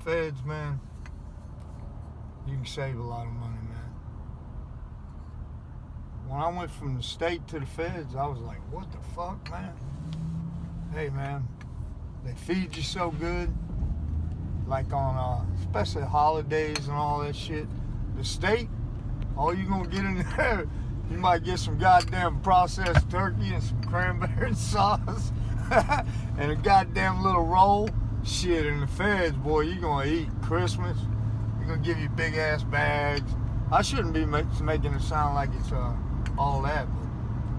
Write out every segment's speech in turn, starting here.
feds, man, you can save a lot of money, man. When I went from the state to the feds, I was like, what the fuck, man? Hey, man, they feed you so good. Like on, especially holidays and all that shit. The state, all you gonna get in there, you might get some goddamn processed turkey and some cranberry sauce and a goddamn little roll. Shit, in the feds, boy, you gonna eat Christmas. They're gonna give you big ass bags. I shouldn't be making it sound like it's all that,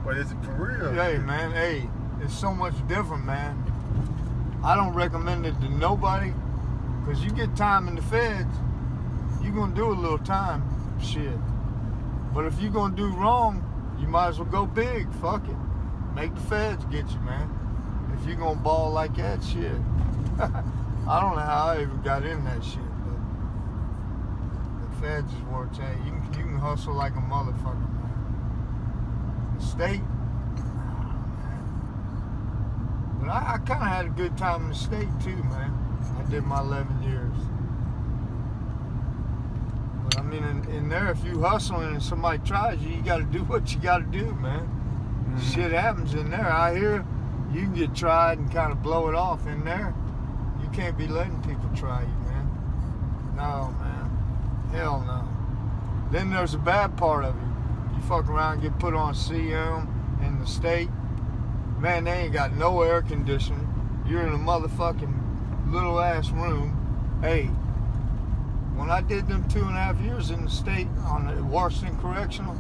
but is it for real? Hey, man, hey, it's so much different, man. I don't recommend it to nobody, because you get time in the feds, you're gonna do a little time, shit. But if you're gonna do wrong, you might as well go big. Fuck it. Make the feds get you, man. If you're gonna ball like that, shit. I don't know how I even got in that shit, but the feds is where it's at. You can hustle like a motherfucker, man. The state, man. But I kind of had a good time in the state too, man. I did my 11 years. But I mean, in there, if you hustling and somebody tries you, you got to do what you got to do, man. Mm-hmm. Shit happens in there. I hear you can get tried and kind of blow it off in there. You can't be letting people try you, man. No, man. Hell no. Then there's the bad part of it. You fuck around and get put on CM in the state. Man, they ain't got no air conditioning. You're in a motherfucking little ass room. Hey, when I did them 2.5 years in the state on the Washington Correctional,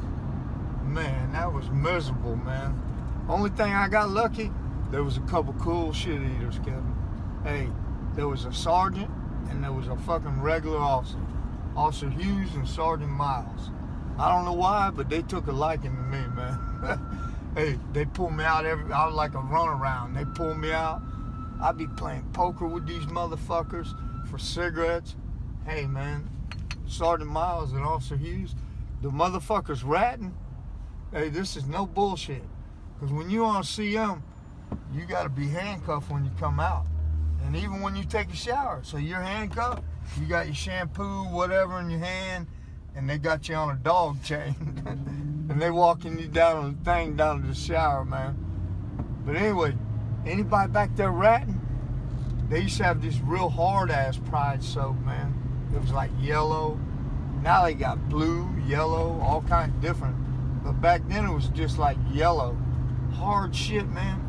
man, that was miserable, man. Only thing I got lucky, there was a couple cool shit eaters, Kevin. Hey, there was a sergeant and there was a fucking regular officer. Officer Hughes and Sergeant Miles. I don't know why, but they took a liking to me, man. Hey, they pulled me out I was like a runaround. They pulled me out. I'd be playing poker with these motherfuckers for cigarettes. Hey, man, Sergeant Miles and Officer Hughes, the motherfuckers ratting. Hey, this is no bullshit. Because when you on CM, you got to be handcuffed when you come out. And even when you take a shower. So you're handcuffed, you got your shampoo, whatever in your hand, and they got you on a dog chain. And they walking you down on the thing down to the shower, man. But anyway, anybody back there ratting, they used to have this real hard-ass Pride soap, man. It was like yellow. Now they got blue, yellow, all kinds of different. But back then it was just like yellow. Hard shit, man.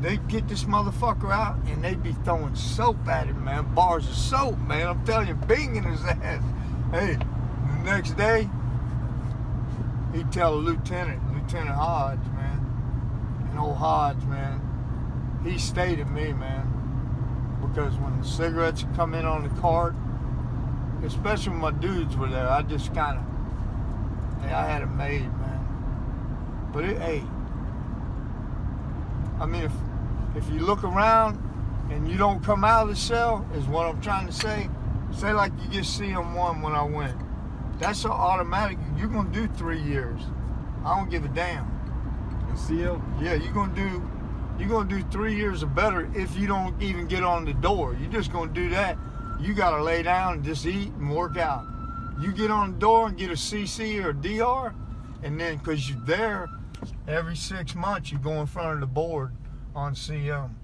They'd get this motherfucker out and they'd be throwing soap at him, man. Bars of soap, man. I'm telling you, binging his ass. Hey, the next day, he'd tell Lieutenant Hodge, man. And old Hodge, man, he stayed at me, man. Because when the cigarettes would come in on the cart, especially when my dudes were there, I just kind of, hey, I had it made, man. But hey, I mean, if you look around and you don't come out of the cell, is what I'm trying to say. Say like you get CM1 when I went. That's an automatic. You're gonna do 3 years. I don't give a damn. CM? Yeah, you're gonna do 3 years or better if you don't even get on the door. You're just gonna do that. You gotta lay down and just eat and work out. You get on the door and get a CC or a DR, and then because you're there, every 6 months you go in front of the board on CM.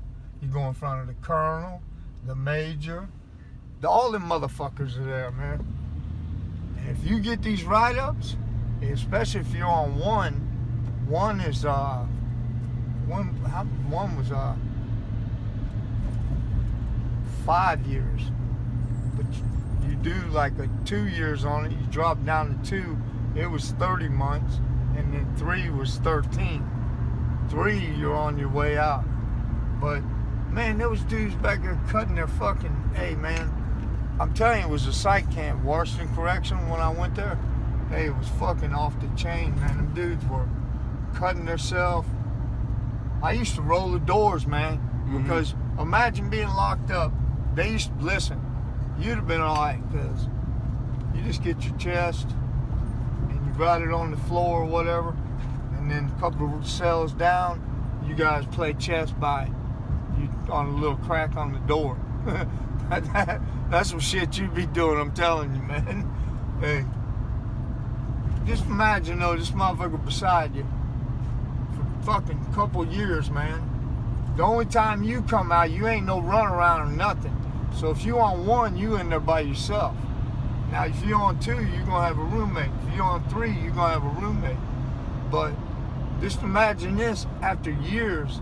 You go in front of the colonel, the major, all them motherfuckers are there, man. And if you get these write-ups, especially if you're on one is one was 5 years. But you do like a 2 years on it, you drop down to 2, it was 30 months, and then 3 was 13. 3, you're on your way out. But man, there was dudes back there cutting their fucking, hey man, I'm telling you, it was a psych camp, Washington Correctional, when I went there. Hey, it was fucking off the chain, man. Them dudes were cutting themselves. I used to roll the doors, man, because imagine being locked up. They used to listen. You'd have been all right, because you just get your chest and you write it on the floor or whatever, and then a couple of cells down, you guys play chess by you on a little crack on the door. That's some shit you be doing, I'm telling you, man. Hey, just imagine though, this motherfucker beside you for fucking couple years, man. The only time you come out, you ain't no runaround or nothing. So if you on one, you in there by yourself. Now if you on two, you're gonna have a roommate. If you on three, you're gonna have a roommate. But just imagine this, after years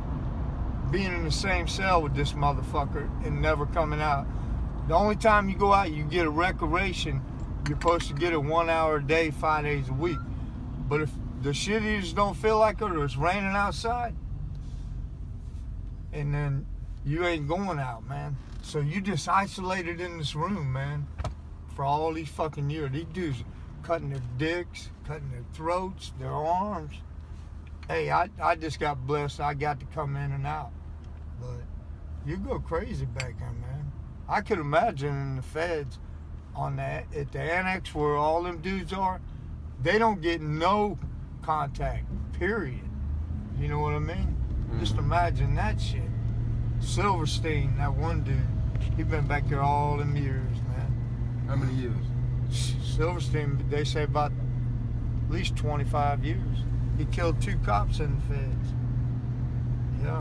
being in the same cell with this motherfucker and never coming out. The only time you go out, you get a recreation. You're supposed to get it 1 hour a day, 5 days a week. But if the shit just don't feel like it, or it's raining outside, and then you ain't going out, man. So you just isolated in this room, man, for all these fucking years. These dudes cutting their dicks, cutting their throats, their arms. Hey, I just got blessed. I got to come in and out. But you go crazy back there, man. I could imagine in the feds on that, at the annex where all them dudes are, they don't get no contact, period. You know what I mean? Just imagine that shit. Silverstein, that one dude, he been back there all them years, man. How many years? Silverstein, they say about at least 25 years. He killed 2 cops in the feds. Yeah.